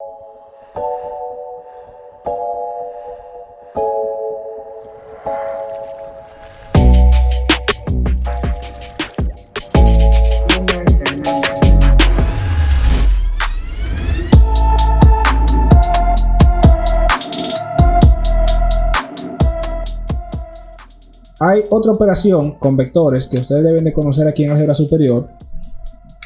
Hay otra operación con vectores que ustedes deben de conocer aquí en álgebra superior,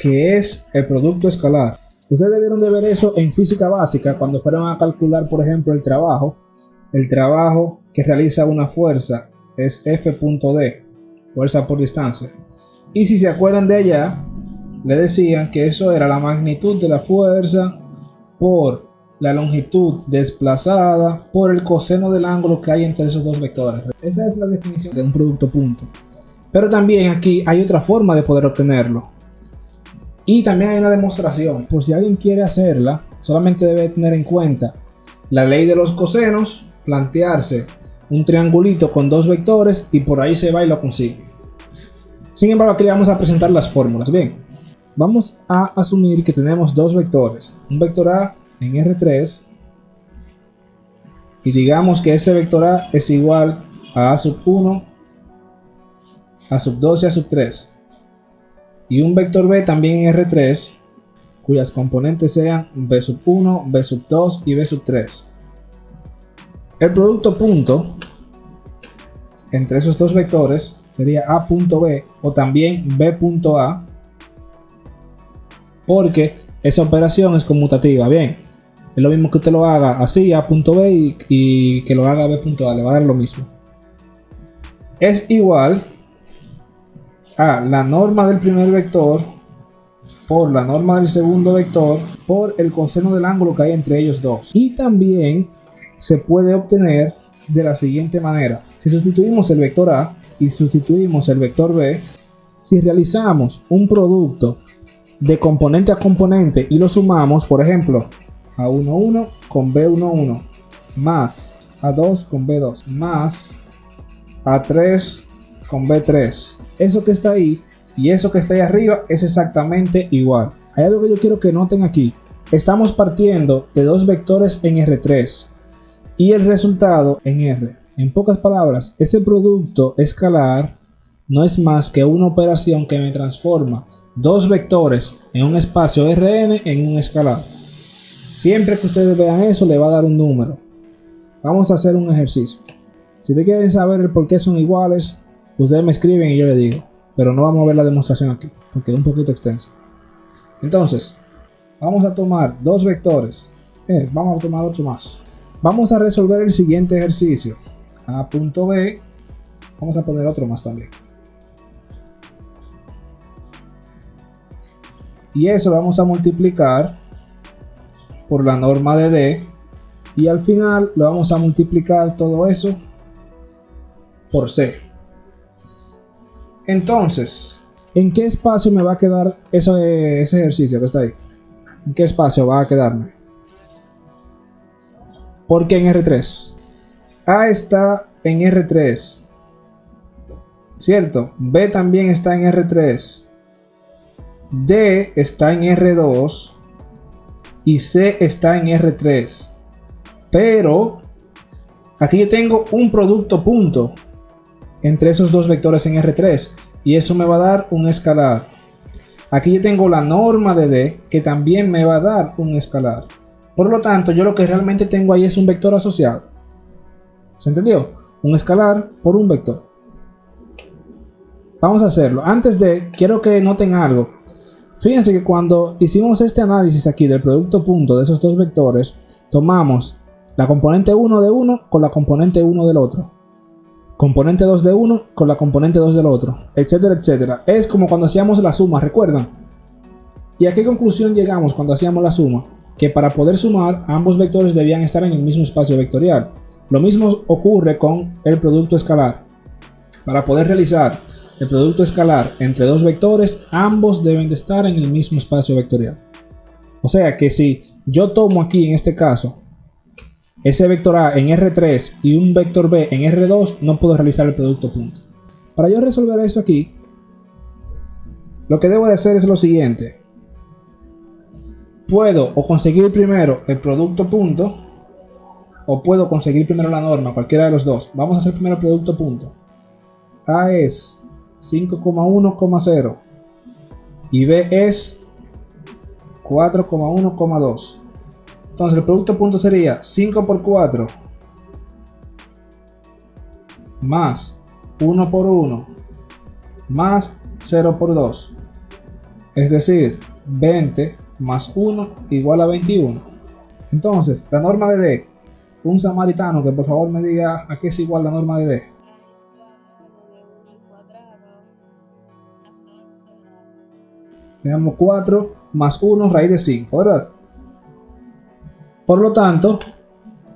que es el producto escalar. Ustedes debieron de ver eso en física básica cuando fueron a calcular, por ejemplo, el trabajo. El trabajo que realiza una fuerza es F.d, fuerza por distancia. Y si se acuerdan de allá, le decían que eso era la magnitud de la fuerza por la longitud desplazada por el coseno del ángulo que hay entre esos dos vectores. Esa es la definición de un producto punto. Pero también aquí hay otra forma de poder obtenerlo. Y también hay una demostración. Por si alguien quiere hacerla, solamente debe tener en cuenta la ley de los cosenos, plantearse un triangulito con dos vectores y por ahí se va y lo consigue. Sin embargo, aquí le vamos a presentar las fórmulas. Bien, vamos a asumir que tenemos dos vectores. Un vector A en R3 y digamos que ese vector A es igual a A1, A2 y A3, y un vector B también en R3 cuyas componentes sean B1, B2 y B3. El producto punto entre esos dos vectores sería A.B o también B.A, porque esa operación es conmutativa. Bien, es lo mismo que usted lo haga así, A.B y que lo haga B.A, le va a dar lo mismo. Es igual a la norma del primer vector por la norma del segundo vector por el coseno del ángulo que hay entre ellos dos. Y también se puede obtener de la siguiente manera. Si sustituimos el vector A y sustituimos el vector B, si realizamos un producto de componente a componente y lo sumamos, por ejemplo, A11 con B11 más A2 con B2 más A3 con B3, eso que está ahí y eso que está ahí arriba es exactamente igual. Hay algo que yo quiero que noten aquí. Estamos partiendo de dos vectores en R3 y el resultado en R. En pocas palabras, ese producto escalar no es más que una operación que me transforma dos vectores en un espacio Rn en un escalar. Siempre que ustedes vean eso, le va a dar un número. Vamos a hacer un ejercicio. Si ustedes quieren saber el por qué son iguales, ustedes me escriben y yo les digo. Pero no vamos a ver la demostración aquí, porque es un poquito extensa. Entonces, vamos a tomar dos vectores. Vamos a tomar otro más. Vamos a resolver el siguiente ejercicio. A.B. Vamos a poner otro más también. Y eso lo vamos a multiplicar por la norma de D. Y al final lo vamos a multiplicar todo eso por C. Entonces, ¿en qué espacio me va a quedar ese ejercicio que está ahí? ¿En qué espacio va a quedarme? Porque en R3. A está en R3. ¿Cierto? B también está en R3. D está en R2. Y C está en R3. Pero aquí yo tengo un producto punto entre esos dos vectores en R3 y eso me va a dar un escalar. Aquí yo tengo la norma de D que también me va a dar un escalar. Por lo tanto, yo lo que realmente tengo ahí es un vector asociado. ¿Se entendió? Un escalar por un vector. Vamos a hacerlo. Antes de, quiero que noten algo. Fíjense que cuando hicimos este análisis aquí del producto punto de esos dos vectores, tomamos la componente 1 de uno con la componente 1 del otro, componente 2 de uno con la componente 2 del otro, etcétera, etcétera. Es como cuando hacíamos la suma, ¿recuerdan? ¿Y a qué conclusión llegamos cuando hacíamos la suma? Que para poder sumar, ambos vectores debían estar en el mismo espacio vectorial. Lo mismo ocurre con el producto escalar. Para poder realizar el producto escalar entre dos vectores, ambos deben de estar en el mismo espacio vectorial. O sea que si yo tomo aquí en este caso ese vector A en R3 y un vector B en R2, no puedo realizar el producto punto. Para yo resolver eso aquí, lo que debo de hacer es lo siguiente. puedo o conseguir primero el producto punto o puedo conseguir primero la norma, cualquiera de los dos. Vamos a hacer primero el producto punto. A es 5,1,0 y B es 4,1,2. Entonces el producto punto sería 5 por 4 más 1 por 1 más 0 por 2. Es decir, 20 más 1 igual a 21. Entonces, la norma de D. Un samaritano que por favor me diga a qué es igual la norma de D. Tenemos 4 más 1 raíz de 5, ¿verdad? Por lo tanto,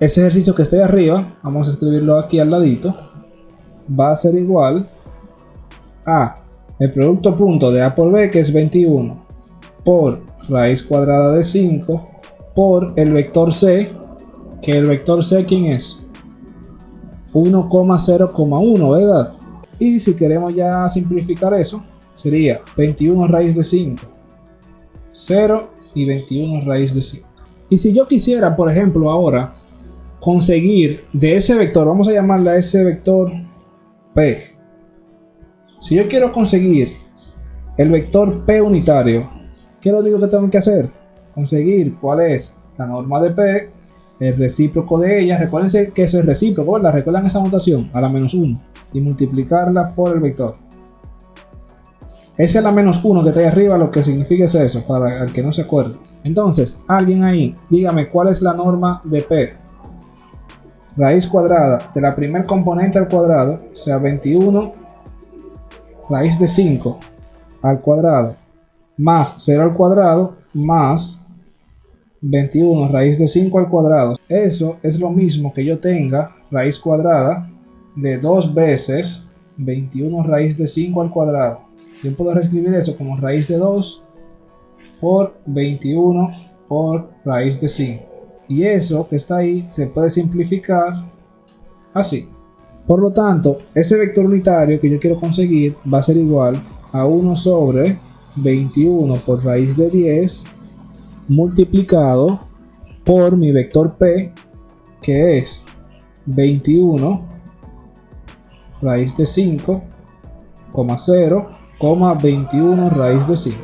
ese ejercicio que está ahí arriba, vamos a escribirlo aquí al ladito, va a ser igual a el producto punto de A por B, que es 21, por raíz cuadrada de 5, por el vector C, que el vector C, ¿quién es? 1,0,1, ¿verdad? Y si queremos ya simplificar eso, sería 21 raíz de 5, 0 y 21 raíz de 5. Y si yo quisiera, por ejemplo, ahora conseguir de ese vector, vamos a llamarle a ese vector P. Si yo quiero conseguir el vector P unitario, ¿qué es lo único que tengo que hacer? Conseguir cuál es la norma de P, el recíproco de ella. Recuérdense que eso es recíproco, ¿verdad? ¿Recuerdan esa notación? A la menos 1. Y multiplicarla por el vector. Esa es la menos 1 que está ahí arriba, lo que significa es eso, para el que no se acuerde. Entonces, alguien ahí, dígame cuál es la norma de P. Raíz cuadrada de la primer componente al cuadrado, o sea 21 raíz de 5 al cuadrado, más 0 al cuadrado, más 21 raíz de 5 al cuadrado. Eso es lo mismo que yo tenga raíz cuadrada de 2 veces 21 raíz de 5 al cuadrado. Yo puedo reescribir eso como raíz de 2 por 21 por raíz de 5. Y eso que está ahí se puede simplificar así. Por lo tanto, ese vector unitario que yo quiero conseguir va a ser igual a 1 sobre 21 por raíz de 10 multiplicado por mi vector P, que es 21 raíz de 5, 0, 21 raíz de 5.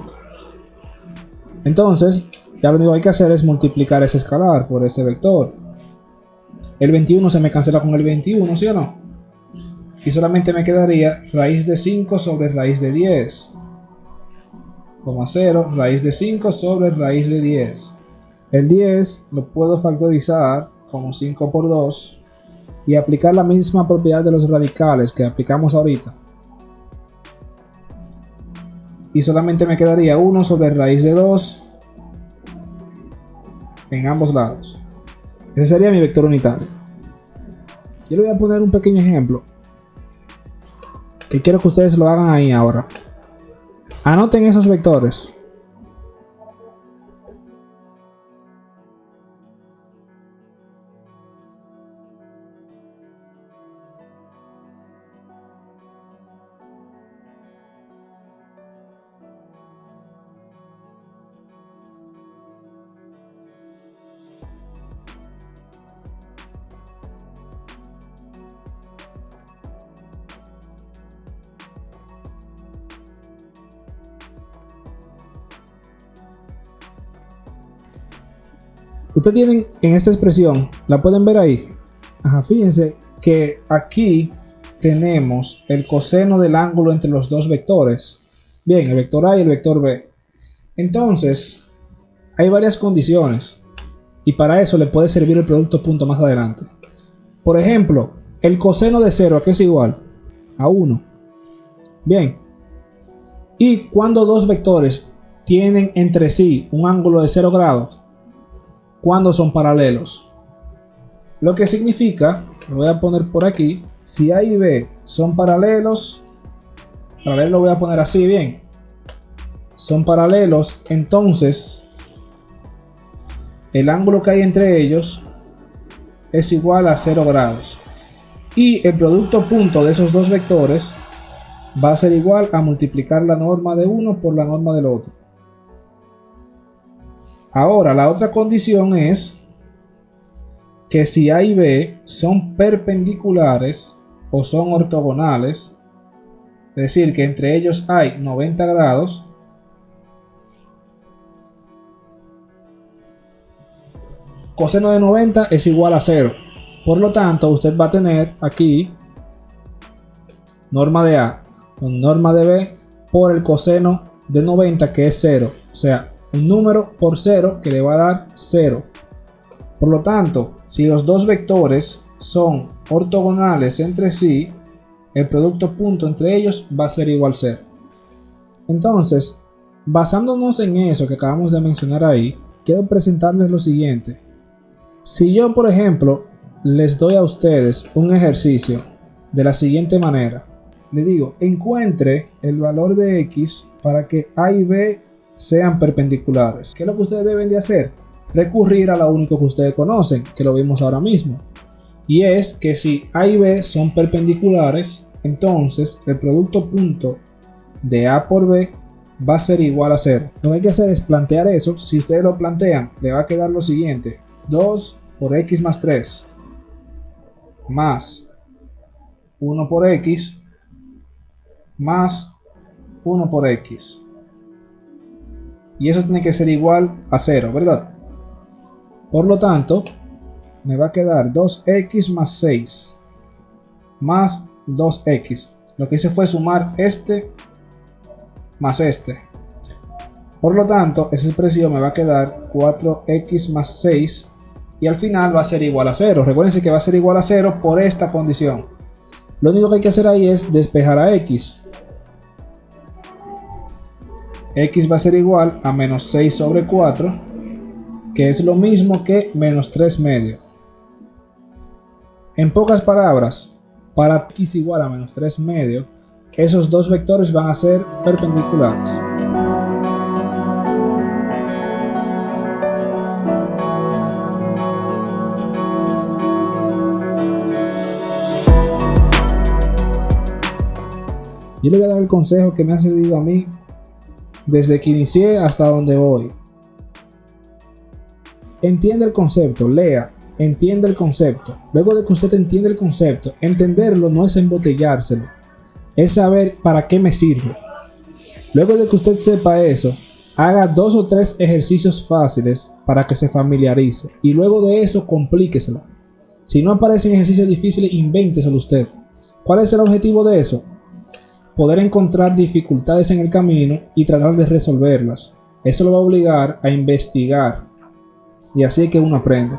Entonces, ya lo único que hay que hacer es multiplicar ese escalar por ese vector. El 21 se me cancela con el 21, ¿sí o no? Y solamente me quedaría raíz de 5 sobre raíz de 10, 0, raíz de 5 sobre raíz de 10. El 10 lo puedo factorizar como 5 por 2 y aplicar la misma propiedad de los radicales que aplicamos ahorita. Y solamente me quedaría 1 sobre raíz de 2 en ambos lados. Ese sería mi vector unitario. Yo le voy a poner un pequeño ejemplo que quiero que ustedes lo hagan ahí ahora. Anoten esos vectores. Ustedes tienen en esta expresión, la pueden ver ahí. Ajá, fíjense que aquí tenemos el coseno del ángulo entre los dos vectores. Bien, el vector A y el vector B. Entonces, hay varias condiciones y para eso le puede servir el producto punto más adelante. Por ejemplo, el coseno de 0, ¿a qué es igual? A 1. Bien. Y cuando dos vectores tienen entre sí un ángulo de 0 grados, cuando son paralelos. Lo que significa, lo voy a poner por aquí, si A y B son paralelos, paralelo lo voy a poner así, bien. Son paralelos, entonces el ángulo que hay entre ellos es igual a 0 grados. Y el producto punto de esos dos vectores va a ser igual a multiplicar la norma de uno por la norma del otro. Ahora, la otra condición es que si A y B son perpendiculares o son ortogonales, es decir, que entre ellos hay 90 grados, coseno de 90 es igual a 0. Por lo tanto, usted va a tener aquí norma de A con norma de B por el coseno de 90, que es 0. O sea, un número por 0 que le va a dar 0. Por lo tanto, si los dos vectores son ortogonales entre sí, el producto punto entre ellos va a ser igual a 0. Entonces, basándonos en eso que acabamos de mencionar ahí, quiero presentarles lo siguiente. Si yo, por ejemplo, les doy a ustedes un ejercicio de la siguiente manera. Le digo, encuentre el valor de X para que A y B sean perpendiculares. ¿Qué es lo que ustedes deben de hacer? Recurrir a lo único que ustedes conocen, que lo vimos ahora mismo. Y es que si A y B son perpendiculares, entonces el producto punto de A por B va a ser igual a 0. Lo que hay que hacer es plantear eso. Si ustedes lo plantean, le va a quedar lo siguiente. 2 por X más 3 más 1 por X más 1 por X. Y eso tiene que ser igual a 0, ¿verdad? Por lo tanto, me va a quedar 2X más 6 más 2X. Lo que hice fue sumar este más este. Por lo tanto, esa expresión me va a quedar 4X más 6 y al final va a ser igual a 0. Recuerden que va a ser igual a 0 por esta condición. Lo único que hay que hacer ahí es despejar a X. X va a ser igual a menos 6 sobre 4, que es lo mismo que menos 3 medio. En pocas palabras, para X igual a menos 3 medio, esos dos vectores van a ser perpendiculares. Yo le voy a dar el consejo que me ha servido a mí desde que inicié hasta donde voy. Entiende el concepto, lea, entiende el concepto. Luego de que usted entiende el concepto, entenderlo no es embotellárselo, es saber para qué me sirve. Luego de que usted sepa eso, haga 2 o 3 ejercicios fáciles para que se familiarice y luego de eso complíquesela. Si no aparecen ejercicios difíciles, invénteselo usted. ¿Cuál es el objetivo de eso? Poder encontrar dificultades en el camino y tratar de resolverlas. Eso lo va a obligar a investigar y así es que uno aprende.